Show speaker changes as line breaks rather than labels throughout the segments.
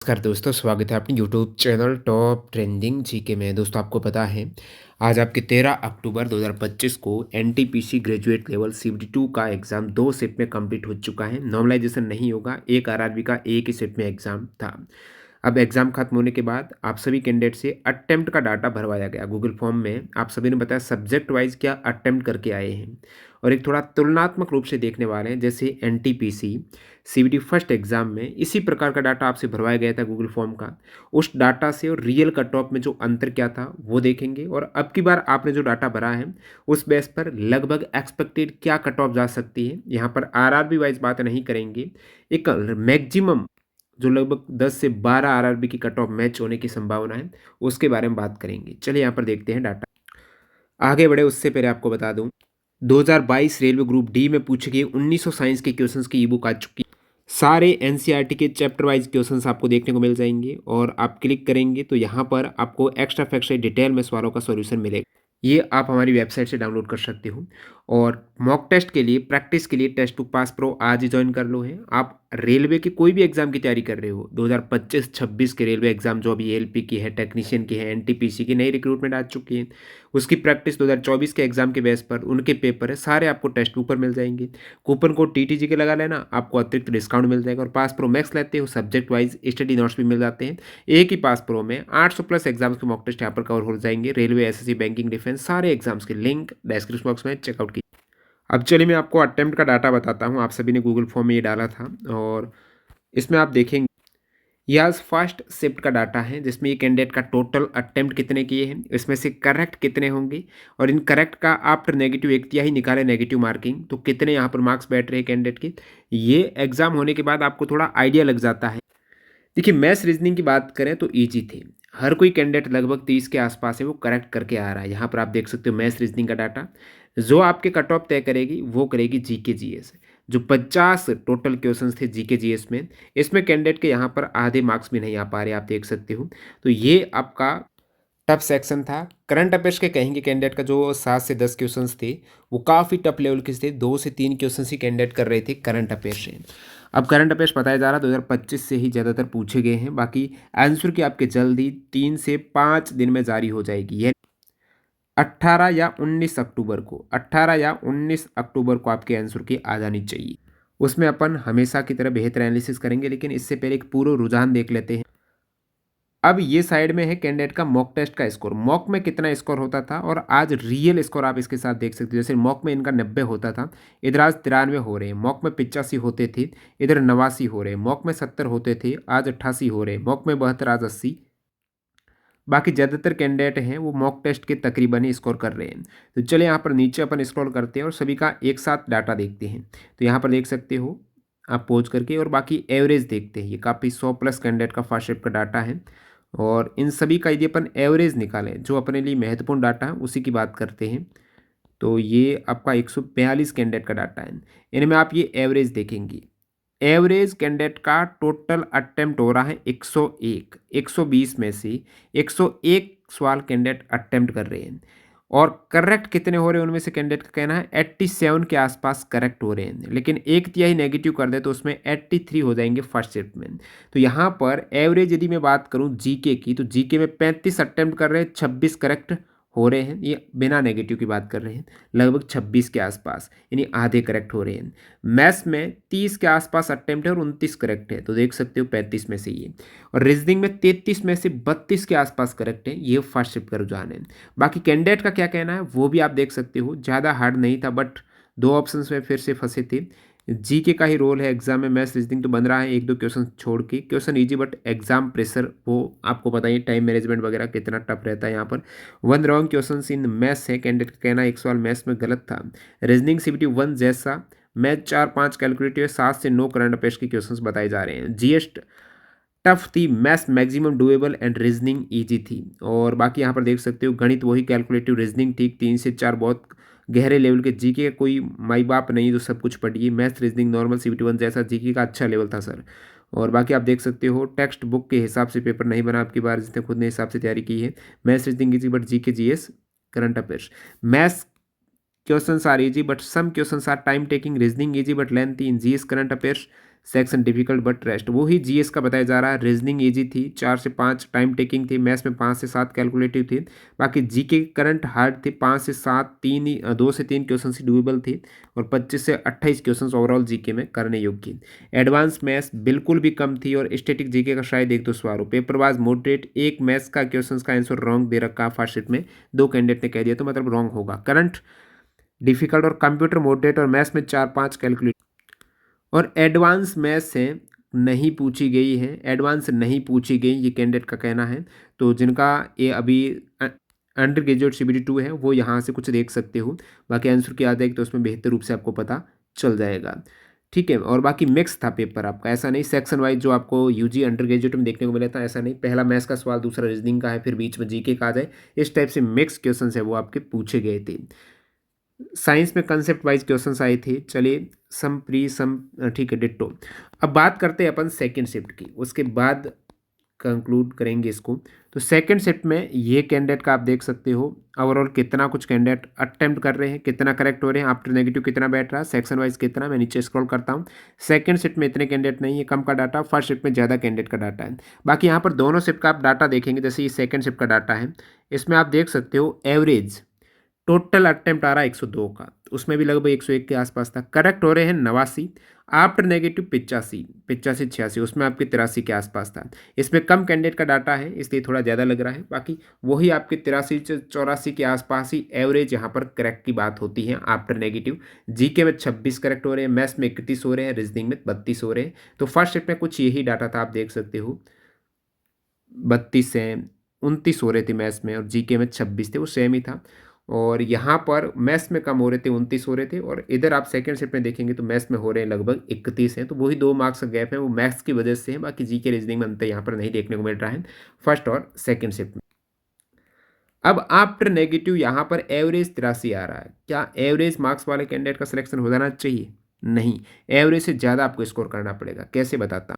नमस्कार दोस्तों, स्वागत है अपने YouTube channel top trending GK में। दोस्तों आपको पता है आज आपके 13 अक्टूबर 2025 को एनटीपीसी ग्रेजुएट लेवल CBT2 का एग्ज़ाम 2 शिफ्ट में कंप्लीट हो चुका है। नॉर्मलाइजेशन नहीं होगा, एक आरआरबी का एक ही शिफ्ट में एग्ज़ाम था। अब एग्ज़ाम खत्म होने के बाद आप सभी कैंडिडेट से अटेम्प्ट का डाटा भरवाया गया गूगल फॉर्म में। आप सभी ने बताया सब्जेक्ट वाइज क्या अटेम्प्ट करके आए हैं और एक थोड़ा तुलनात्मक रूप से देखने वाले हैं। जैसे एनटीपीसी CBT फर्स्ट एग्ज़ाम में इसी प्रकार का डाटा आपसे भरवाया गया था गूगल फॉर्म का। उस डाटा से और रियल कट ऑफ में जो अंतर क्या था वो देखेंगे, और अब की बार आपने जो डाटा भरा है उस बेस पर लगभग एक्सपेक्टेड क्या कट ऑफ जा सकती है। यहाँ पर आरआरबी वाइज बात नहीं करेंगे, एक मैक्सिमम जो लगभग 10 से 12 आरआरबी की कट ऑफ मैच होने की संभावना है उसके बारे में बात करेंगे। चलिए यहाँ पर देखते हैं डाटा। आगे बढ़े उससे पहले आपको बता दूं, 2022 रेलवे ग्रुप डी में पूछे गए 1900 साइंस के क्वेश्चंस की ई बुक आ चुकी है। सारे एनसीईआरटी के चैप्टर वाइज क्वेश्चंस आपको देखने को मिल जाएंगे, और आप क्लिक करेंगे तो यहाँ पर आपको एक्स्ट्रा फैक्ट से डिटेल में सवालों का सॉल्यूशन मिलेगा। ये आप हमारी वेबसाइट से डाउनलोड कर सकते हो। और मॉक टेस्ट के लिए, प्रैक्टिस के लिए टेस्ट बुक पास प्रो आज ही ज्वाइन कर लो है। आप रेलवे के कोई भी एग्जाम की तैयारी कर रहे हो, 2025-26 के रेलवे एग्जाम जो अभी एलपी की है, टेक्नीशियन की है, एनटीपीसी की नई रिक्रूटमेंट आ चुकी है, उसकी प्रैक्टिस 2024 के एग्जाम के बेस पर उनके पेपर है सारे आपको टेस्ट बुक पर मिल जाएंगे। कूपन कोड TTG के लगा लेना, आपको अतिरिक्त डिस्काउंट मिल जाएगा। और पास प्रो मैक्स लेते हो सब्जेक्ट वाइज स्टडी नोट्स भी मिल जाते हैं। एक ही पास प्रो में 800 प्लस एग्जाम्स के मॉक टेस्ट यहाँ पर कवर हो जाएंगे। रेलवे, SSC, बैंकिंग, डिफेंस सारे एग्जाम्स के लिंक डिस्क्रिप्शन बॉक्स में चेकआउट की। अब चलिए मैं आपको अटेम्प्ट का डाटा बताता हूँ। आप सभी ने गूगल फॉर्म में ये डाला था, और इसमें आप देखेंगे ये आज फर्स्ट शिफ्ट का डाटा है, जिसमें ये कैंडिडेट का टोटल अटेम्प्ट कितने किए हैं, इसमें से करेक्ट कितने होंगे, और इन करेक्ट का आफ्टर नेगेटिव एक तिहाई निकाले नेगेटिव मार्किंग, तो कितने यहाँ पर मार्क्स बैठ रहे हैं कैंडिडेट के। ये एग्जाम होने के बाद आपको थोड़ा आइडिया लग जाता है। देखिए, मैथ्स रीजनिंग की बात करें तो ईजी थे। हर कोई कैंडिडेट लगभग 30 के आसपास है वो करेक्ट करके आ रहा है। यहाँ पर आप देख सकते हो मैथ्स रीजनिंग का डाटा। जो आपके कट ऑफ तय करेगी वो करेगी जीके जीएस। जो 50 टोटल क्वेश्चंस थे जीके जीएस में, इसमें कैंडिडेट के यहाँ पर आधे मार्क्स भी नहीं आ पा रहे, आप देख सकते हो। तो ये आपका टफ सेक्शन था। करंट अफेयर्स के कहेंगे कैंडिडेट का जो 7 से 10 क्वेश्चंस थे वो काफ़ी टफ लेवल के थे। 2 से 3 क्वेश्चंस ही कैंडिडेट कर रहे थे करंट अफेयर से। अब करंट अफेयर्स बताया जा रहा है 2025 से ही ज़्यादातर पूछे गए हैं। बाकी आंसर की आपके जल्दी 3 से 5 दिन में जारी हो जाएगी। यह 18 या 19 अक्टूबर को, 18 या 19 अक्टूबर को आपके आंसर की आ जानी चाहिए। उसमें अपन हमेशा की तरह बेहतर एनालिसिस करेंगे, लेकिन इससे पहले एक पूरा रुझान देख लेते हैं। अब ये साइड में है कैंडिडेट का मॉक टेस्ट का स्कोर। मॉक में कितना स्कोर होता था और आज रियल स्कोर आप इसके साथ देख सकते हो। जैसे मॉक में इनका 90 होता था, इधर आज 93 हो रहे हैं। मॉक में 85 होते थे, इधर 89 हो रहे हैं। मॉक में 70 होते थे, आज 88 हो रहे हैं। मॉक में 72, आज 80। बाकी ज़्यादातर कैंडिडेट हैं वो मॉक टेस्ट के तकरीबन ही स्कोर कर रहे हैं। तो चलिए यहाँ पर नीचे अपन स्क्रॉल करते हैं और सभी का एक साथ डाटा देखते हैं। तो यहाँ पर देख सकते हो आप पॉज करके, और बाकी एवरेज देखते हैं। ये काफ़ी 100 प्लस कैंडिडेट का फर्स्ट शिफ्ट का डाटा है, और इन सभी का यदि अपन एवरेज निकालें, जो अपने लिए महत्वपूर्ण डाटा है उसी की बात करते हैं, तो ये आपका 142 कैंडिडेट का डाटा है। इनमें आप ये एवरेज देखेंगे। एवरेज कैंडिडेट का टोटल अटेम्प्ट हो रहा है 101। 120 में से 101 सवाल कैंडिडेट अटेम्प्ट कर रहे हैं, और करेक्ट कितने हो रहे हैं उनमें से कैंडिडेट का कहना है 87 के आसपास करेक्ट हो रहे हैं। लेकिन एक तिहाई नेगेटिव कर दे तो उसमें 83 हो जाएंगे फर्स्ट शिफ्ट में। तो यहाँ पर एवरेज यदि मैं बात करूँ जीके की, तो जीके में 35 अटेम्प्ट कर रहे हैं, 26 करेक्ट हो रहे हैं। ये बिना नेगेटिव की बात कर रहे हैं, लगभग 26 के आसपास, यानी आधे करेक्ट हो रहे हैं। मैथ्स में 30 के आसपास अटेम्प्ट है और 29 करेक्ट है, तो देख सकते हो 35 में से ये। और रीजनिंग में 33 में से 32 के आसपास करेक्ट है। ये फर्स्ट शिफ्ट का रुझान है। बाकी कैंडिडेट का क्या कहना है वो भी आप देख सकते हो। ज़्यादा हार्ड नहीं था, बट 2 ऑप्शंस में फिर से फंसे थे। जीके का ही रोल है एग्जाम में। मैथ्स रीजनिंग तो बन रहा है, 1-2 क्वेश्चन छोड़ के। Question easy, but exam pressure वो आपको पता ही, टाइम मैनेजमेंट वगैरह कितना टफ रहता है यहाँ पर। 1 रॉन्ग क्वेश्चन इन मैथ्स है। कैंडिडेट का कहना है एक सवाल मैथ्स में गलत था। रीजनिंग CBT 1 जैसा मैथ 4-5 कैलकुलेटिव, 7 से 9 करंट अफेयर्स की क्वेश्चंस बताए जा रहे हैं। जीएस टफ थी, maths maximum doable and reasoning easy थी। और बाकी यहाँ पर देख सकते हो गणित वही, कैलकुलेटिव, रीजनिंग ठीक, 3 से 4 बहुत गहरे लेवल के। जीके का कोई माई बाप नहीं जो सब कुछ पढ़िए। मैथ्स रीजनिंग नॉर्मल CBT 1 जैसा, जीके का अच्छा लेवल था सर। और बाकी आप देख सकते हो टेक्स्ट बुक के हिसाब से पेपर नहीं बना आपकी बार, जिसने खुद ने हिसाब से तैयारी की है। Maths reasoning easy, but GK GS current affairs. Maths questions are easy but some questions are time taking. Reasoning easy but lengthy in GS current affairs. Section difficult but rest, वही जीएस का बताया जा रहा है। Reasoning easy थी, 4 से 5 time taking थी, maths में 5 से 7 कैलकुलेटिव थी, बाकी जीके करंट हार्ड थे, 5 से 7 2 से 3 क्वेश्चन ही डूएबल थी और 25 से 28 क्वेश्चन ओवरऑल जीके में करने योग्य। एडवांस मैथ्स बिल्कुल भी कम थी और स्टैटिक जीके का शायद 1-2 सवाल हो। पेपरवाज मॉडरेट, एक मैथ्स का क्वेश्चन का आंसर रॉन्ग दे रखा फर्स्ट शिफ्ट में, 2 कैंडिडेट ने कह दिया तो मतलब रॉन्ग होगा। करंट डिफिकल्ट और कंप्यूटर मॉडरेट और मैथ्स में 4-5 कैलकुलेट और एडवांस मैथ्स से नहीं पूछी गई है, एडवांस नहीं पूछी गई ये कैंडिडेट का कहना है। तो जिनका ये अभी अंडर ग्रेजुएट CBT 2 है वो यहाँ से कुछ देख सकते हो, बाकी आंसर की आदत है तो उसमें बेहतर रूप से आपको पता चल जाएगा। ठीक है, और बाकी मिक्स था पेपर आपका, ऐसा नहीं सेक्शन वाइज जो आपको यूजी अंडर ग्रेजुएट में देखने को मिला था, ऐसा नहीं पहला मैथ्स का सवाल, दूसरा रीजनिंग का है, फिर बीच में जीके का आ जाए, इस टाइप से मिक्स क्वेश्चन है वो आपके पूछे गए थे। साइंस में कंसेप्ट वाइज क्वेश्चंस आए थे। चलिए सम प्री सम, ठीक है, डिट्टो। अब बात करते हैं अपन सेकंड शिफ्ट की, उसके बाद कंक्लूड करेंगे इसको। तो सेकंड शिफ्ट में ये कैंडिडेट का आप देख सकते हो ओवरऑल कितना कुछ कैंडिडेट अटेम्प्ट कर रहे हैं, कितना करेक्ट हो रहे हैं, आफ्टर नेगेटिव कितना बैठ रहा है, सेक्शन वाइज कितना। मैं नीचे स्क्रॉल करता हूँ, सेकंड शिफ्ट में इतने कैंडिडेट नहीं है, कम का डाटा, फर्स्ट शिफ्ट में ज़्यादा कैंडिडेट का डाटा है। बाकी यहाँ पर दोनों शिफ्ट का आप डाटा देखेंगे, जैसे ये सेकंड शिफ्ट का डाटा है, इसमें आप देख सकते हो एवरेज टोटल अटेम्प्ट आ रहा है 102 का, तो उसमें भी लगभग 101 के आसपास था। करेक्ट हो रहे हैं 89, आफ्टर नेगेटिव 85 86, उसमें आपके 83 के आसपास था। इसमें कम कैंडिडेट का डाटा है इसलिए थोड़ा ज़्यादा लग रहा है, बाकी वही आपके 83 से 84 के आसपास ही एवरेज यहाँ पर करेक्ट की बात होती है आफ्टर नेगेटिव। जीके में 26 करेक्ट हो रहे हैं, मैथ्स में 31 हो रहे हैं, रीजनिंग में 32 हो रहे हैं। तो फर्स्ट शिफ्ट में कुछ यही डाटा था, आप देख सकते हो 32 है, 29 हो रहे थे मैथ्स में और जीके में 26 थे, वो सेम ही था। और यहाँ पर मैथ्स में कम हो रहे थे, 29 हो रहे थे, और इधर आप सेकंड शिफ्ट में देखेंगे तो मैथ्स में हो रहे हैं लगभग 31 हैं। तो वही 2 मार्क्स का गैप है, वो मैथ्स की वजह से है, बाकी जीके रीजनिंग में अंतर यहाँ पर नहीं देखने को मिल रहा है फर्स्ट और सेकंड शिफ्ट में। अब आफ्टर नेगेटिव यहाँ पर एवरेज 83 आ रहा है। क्या एवरेज मार्क्स वाले कैंडिडेट का सिलेक्शन हो जाना चाहिए? नहीं, एवरेज से ज़्यादा आपको स्कोर करना पड़ेगा। कैसे बताता,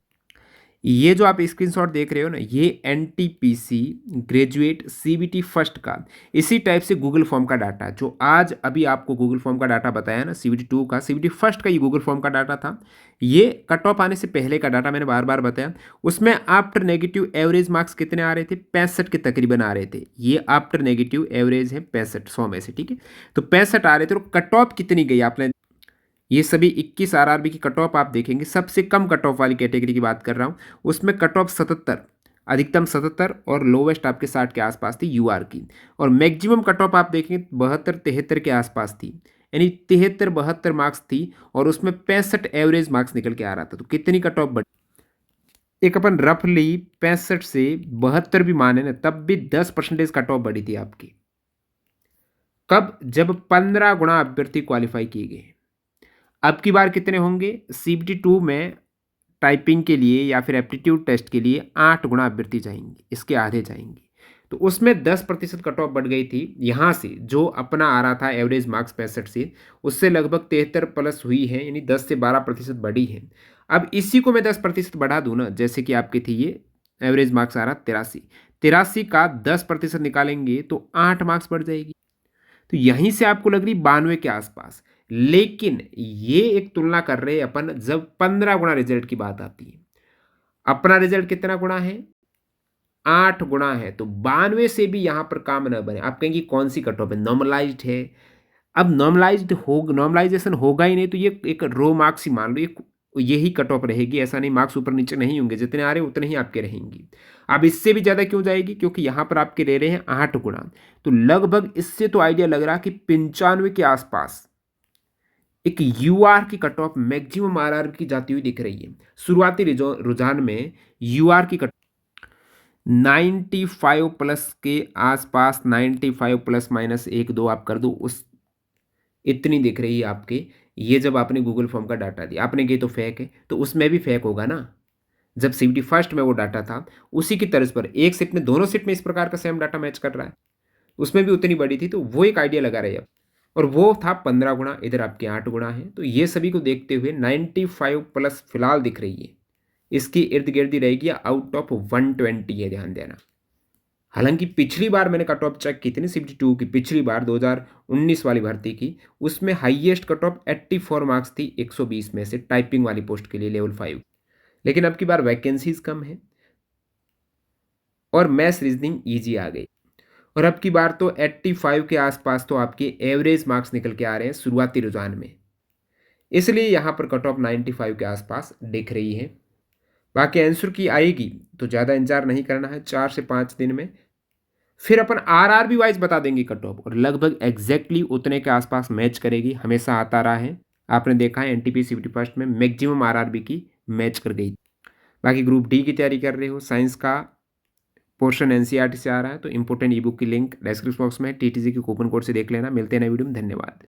ये जो आप स्क्रीनशॉट देख रहे हो ना, ये एनटीपीसी ग्रेजुएट सीबीटी फर्स्ट का इसी टाइप से गूगल फॉर्म का डाटा है, जो आज अभी आपको गूगल फॉर्म का डाटा बताया ना, CBT 2 का, CBT फर्स्ट का ये गूगल फॉर्म का डाटा था। ये कट ऑफ आने से पहले का डाटा, मैंने बार बार बताया। उसमें आफ्टर नेगेटिव एवरेज मार्क्स कितने आ रहे थे? 65 के तकरीबन आ रहे थे। ये आफ्टर नेगेटिव एवरेज है 65, 100 में से, ठीक है। तो 65 आ रहे थे, और कट ऑफ कितनी गई आपने, ये सभी 21 आरआरबी की कट ऑफ आप देखेंगे, सबसे कम कट ऑफ वाली कैटेगरी की बात कर रहा हूँ, उसमें कट ऑफ 77, अधिकतम 77 और लोवेस्ट आपके 60 के आसपास थी यूआर की। और मैक्सिमम कट ऑफ आप देखेंगे 72 73 के आसपास थी, यानी 73 72 मार्क्स थी, और उसमें 65 एवरेज मार्क्स निकल के आ रहा था। तो कितनी कट ऑफ बढ़ी, एक अपन रफली 65 से 72 भी माने ना, तब भी 10% कट ऑफ बढ़ी थी आपकी। कब? जब 15 गुना अभ्यर्थी क्वालिफाई किए गए। अब की बार कितने होंगे? CBT 2 में टाइपिंग के लिए या फिर एप्टीट्यूड टेस्ट के लिए 8 गुना अभ्यर्थी जाएंगे, इसके आधे जाएंगे। तो उसमें 10% कट ऑफ बढ़ गई थी। यहाँ से जो अपना आ रहा था एवरेज मार्क्स 65 से, उससे लगभग 73 प्लस हुई है, यानी 10 से 12% बढ़ी है। अब इसी को मैं 10% बढ़ा दूँ ना, जैसे कि आपकी थी ये एवरेज मार्क्स आ रहा 83, 83 का 10% निकालेंगे तो 8 मार्क्स बढ़ जाएगी। तो यहीं से आपको लग रही 92 के आसपास। लेकिन ये एक तुलना कर रहे हैं अपन जब 15 गुना रिजल्ट की बात आती है। अपना रिजल्ट कितना गुना है? 8 गुना है। तो 92 से भी यहां पर काम न बने। आप कहेंगे कौन सी कट ऑफ है? नॉर्मलाइज्ड है। अब नॉर्मलाइज्ड हो, नॉर्मलाइजेशन होगा ही नहीं, तो ये एक रो मार्क्स ही मान लो, ये यही कट ऑफ रहेगी। ऐसा नहीं मार्क्स ऊपर नीचे नहीं होंगे, जितने आ रहे हैं उतने ही आपके रहेंगे। अब इससे भी ज़्यादा क्यों जाएगी? क्योंकि यहाँ पर आपके ले रहे हैं 8 गुना। तो लगभग इससे तो आइडिया लग रहा कि 95 के आसपास एक यूआर की कट ऑफ मैक्सिमम आरआर की जाती हुई दिख रही है। शुरुआती रुझान में यूआर की कट 95 प्लस के आसपास, 95 प्लस माइनस 1 2 आप कर दो, उस इतनी दिख रही है आपके। ये जब आपने गूगल फॉर्म का डाटा दिया, आपने कही तो फेक है, तो उसमें भी फेक होगा ना। जब CBT फर्स्ट में वो डाटा था, उसी की तर्ज पर एक सेट में, दोनों सेट में इस प्रकार का सेम डाटा मैच कर रहा है, उसमें भी उतनी बड़ी थी। तो वो एक आइडिया लगा रहे हैं अब। और वो था 15 गुना, इधर आपके 8 गुना है। तो ये सभी को देखते हुए 95 प्लस फिलहाल दिख रही है, इसकी इर्द गिर्द ही रहेगी, आउट ऑफ 120 है, ध्यान देना। हालाँकि पिछली बार मैंने कट ऑफ चेक की थी ना CBT2 की, पिछली बार 2019 वाली भर्ती की, उसमें हाईएस्ट कट ऑफ 84 मार्क्स थी 120 में से टाइपिंग वाली पोस्ट के लिए लेवल 5। लेकिन अब की बार वैकेंसीज़ कम है और मैथ्स रीजनिंग ईज़ी आ गई। और अब की बार तो 85 के आसपास तो आपके एवरेज मार्क्स निकल के आ रहे हैं शुरुआती रुझान में। इसलिए यहाँ पर कट ऑफ 95 के आसपास दिख रही है। बाकी आंसर की आएगी तो ज़्यादा इंतजार नहीं करना है, 4 से 5 दिन में फिर अपन आरआरबी वाइज बता देंगे कट ऑफ, और लगभग एग्जैक्टली उतने के आसपास मैच करेगी। हमेशा आता रहा है, आपने देखा है एनटीपीसी सीबीटी फर्स्ट में मैक्सिमम आरआरबी की मैच कर गई। बाकी ग्रुप डी की तैयारी कर रहे हो, साइंस का पोर्शन एनसीईआरटी से आ रहा है, तो इंपोर्टेंट ई बुक की लिंक डिस्क्रिप्शन बॉक्स में टीटीसी के कूपन कोड से देख लेना। मिलते हैं नए वीडियो में, धन्यवाद।